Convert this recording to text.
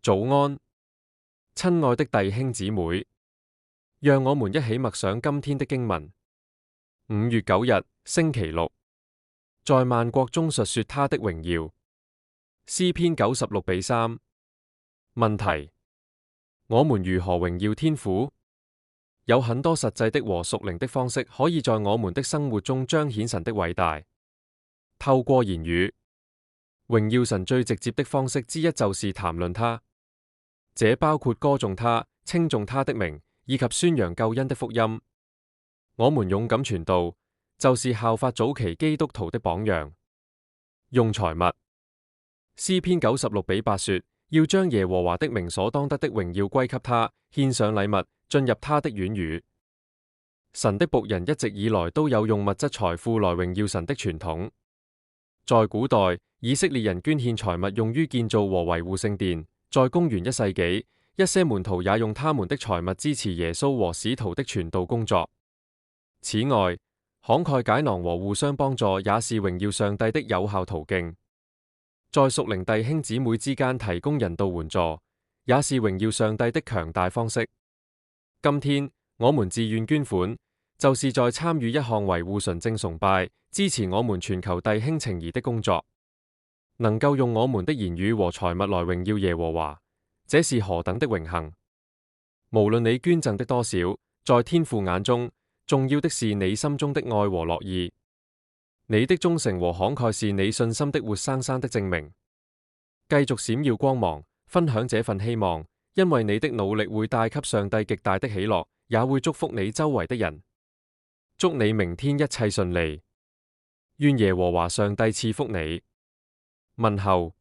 早安，親愛的弟兄姊妹，讓我們一起默想今天的經文。5月9日，星期六，在萬國中述說他的榮耀。詩篇96:3。問題：我們如何榮耀天父？有很多實際的和屬靈的方式，可以在我們的生活中彰顯神的偉大。透過言語，榮耀神最直接的方式之一就是談論他，這包括歌頌他、稱頌他的名，以及宣揚救恩的福音。我們勇敢傳道，就是效法早期基督徒的榜樣。用財物，詩篇96:8說，要將耶和華的名所當得的榮耀歸給他，獻上禮物，進入他的院宇。神的僕人一直以來都有用物質財富來榮耀神的傳統。在古代，以色列人捐獻財物用於建造和維護聖殿。在公元1世紀，一些門徒也用他們的財物支持耶穌和使徒的傳道工作。此外，慷慨解囊和互相幫助也是榮耀上帝的有效途徑。在屬靈弟兄姊妹之間提供人道援助，也是榮耀上帝的強大方式。今天，我們自願捐款，就是在參與一項維護純正崇拜、支持我們全球弟兄情誼的工作。能夠用我們的言語和財物來榮耀耶和華，這是何等的榮幸！無論你捐贈的多少，在天父眼中，重要的是你心中的愛和樂意。你的忠誠和慷慨是你信心的活生生的證明。繼續閃耀光芒，分享這份希望，因為你的努力會帶給上帝極大的喜樂，也會祝福你周圍的人。祝你明天一切順利，願耶和華上帝賜福你。問候。